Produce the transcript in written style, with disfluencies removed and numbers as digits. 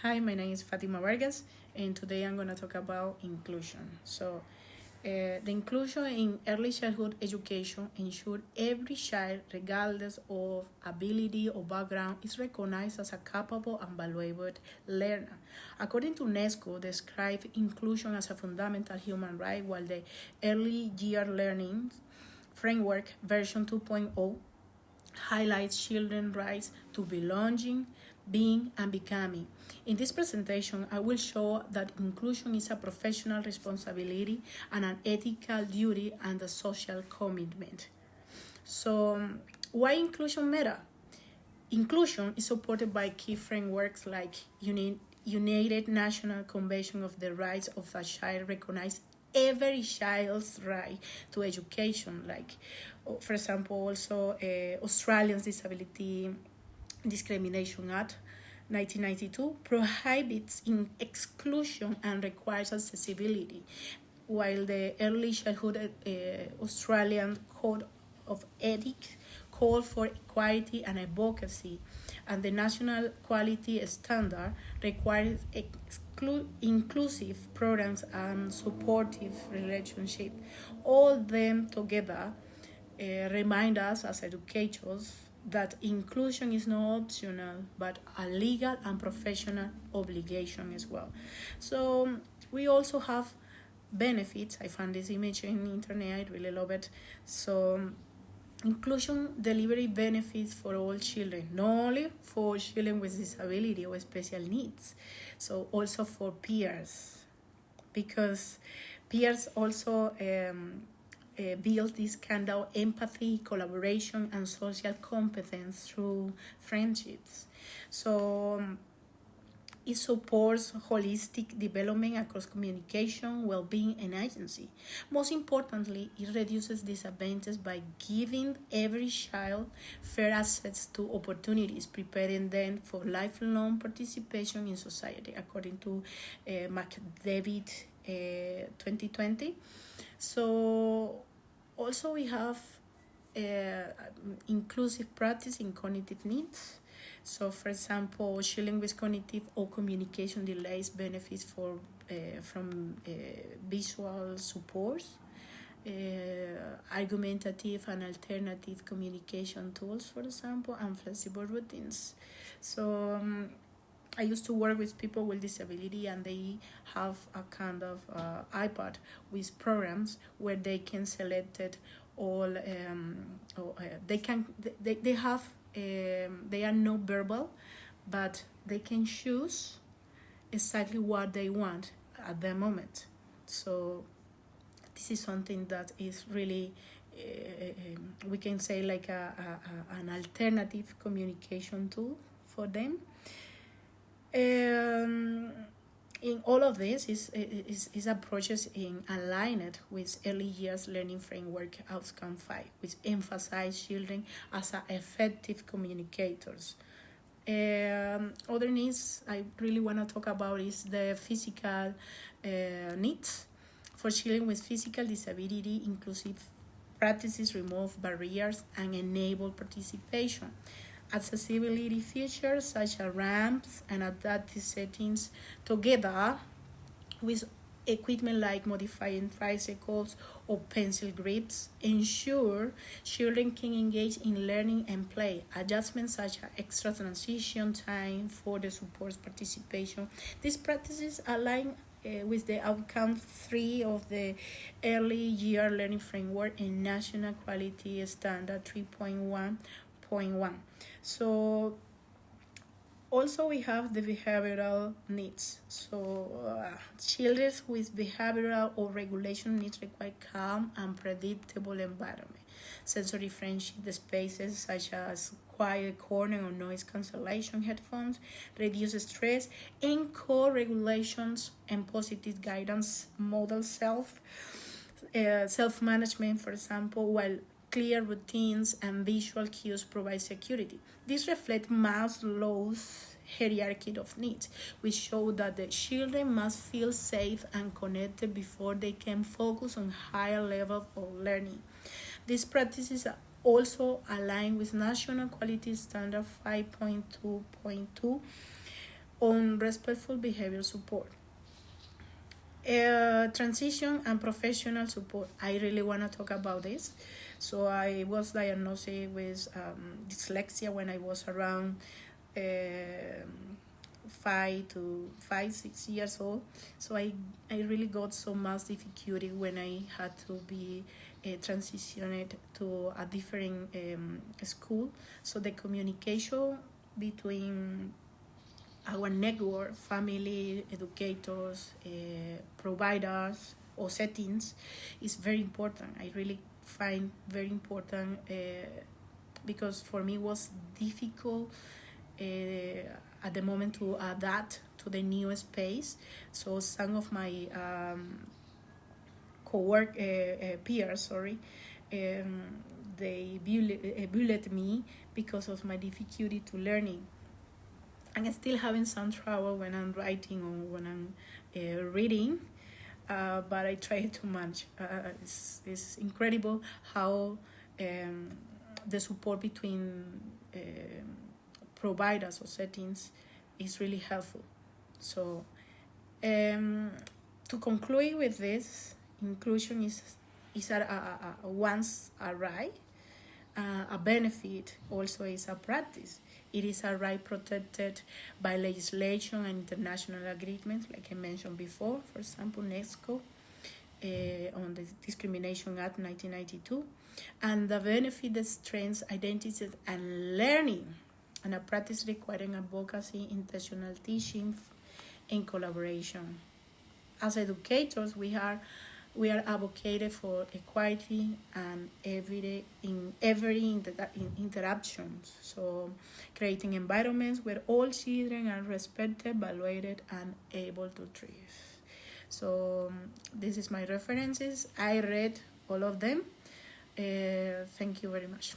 Hi, my name is Fatima Vargas, and today I'm going to talk about inclusion. The inclusion in early childhood education ensures every child, regardless of ability or background, is recognized as a capable and valuable learner. According to UNESCO, describe inclusion as a fundamental human right, while the early year learning framework version 2.0 highlights children's rights to belonging, being, and becoming. In this presentation, I will show that inclusion is a professional responsibility and an ethical duty and a social commitment. Why inclusion matter? Inclusion is supported by key frameworks like United National Convention of the Rights of a Child recognize every child's right to education, like, for example, also Australian Disability Discrimination Act 1992 prohibits in exclusion and requires accessibility, while the Early Childhood Australian Code of Ethics call for equality and advocacy, and the National Quality Standard requires inclusive programs and supportive relationship. All them together remind us as educators that inclusion is not optional but a legal and professional obligation as well. So we also have benefits. I found this image in the internet. I really love it. Inclusion delivery benefits for all children, not only for children with disability or special needs, so also for peers, because peers also build this kind of empathy, collaboration, and social competence through friendships. So it supports holistic development across communication, well-being, and agency. Most importantly, it reduces disadvantages by giving every child fair access to opportunities, preparing them for lifelong participation in society, according to McDavid 2020. So also we have uh, inclusive practice in cognitive needs. So, for example, children with cognitive or communication delays benefits from visual supports, argumentative and alternative communication tools, for example, and flexible routines. I used to work with people with disability, and they have a kind of iPad with programs where they can select it all. They can they have they are not verbal, but they can choose exactly what they want at the moment. So this is something that is really we can say like an alternative communication tool for them. Um, in all of this is approaches in aligned with early years learning framework outcome 5, which emphasize children as effective communicators. Other needs I really want to talk about is the physical needs. For children with physical disability, inclusive practices remove barriers and enable participation. Accessibility features such as ramps and adaptive settings, together with equipment like modifying tricycles or pencil grips, ensure children can engage in learning and play. Adjustments such as extra transition time for the supports participation. These practices align with the outcome 3 of the early year learning framework and national quality standard 3.1.1. So also we have the behavioral needs. Children with behavioral or regulation needs require calm and predictable environment. Sensory friendship spaces such as quiet corner or noise cancellation headphones reduce stress, and co-regulations and positive guidance model self-management, for example, while clear routines and visual cues provide security. This reflects Maslow's hierarchy of needs, which show that the children must feel safe and connected before they can focus on higher levels of learning. These practices also align with National Quality Standard 5.2.2, on respectful behavior support. Transition and professional support. I really want to talk about this. So I was diagnosed with dyslexia when I was around 6 years old. So I really got so much difficulty when I had to be transitioned to a different school. So the communication between our network, family, educators, providers, or settings is very important. I really find very important because for me it was difficult at the moment to adapt to the new space. So some of my peers, they bullied me because of my difficulty to learning. I'm still having some trouble when I'm writing or when I'm reading, but I try to manage. It's incredible how the support between providers or settings is really helpful. So to conclude with this, inclusion is a once a right. A benefit also is a practice. It is a right protected by legislation and international agreements, like I mentioned before, for example, UNESCO on the Discrimination Act 1992. And the benefit that strengthens identity and learning, and a practice requiring advocacy, intentional teaching, and collaboration. As educators, we are advocated for equality and every interactions. So creating environments where all children are respected, valued, and able to thrive. So this is my references. I read all of them. Thank you very much.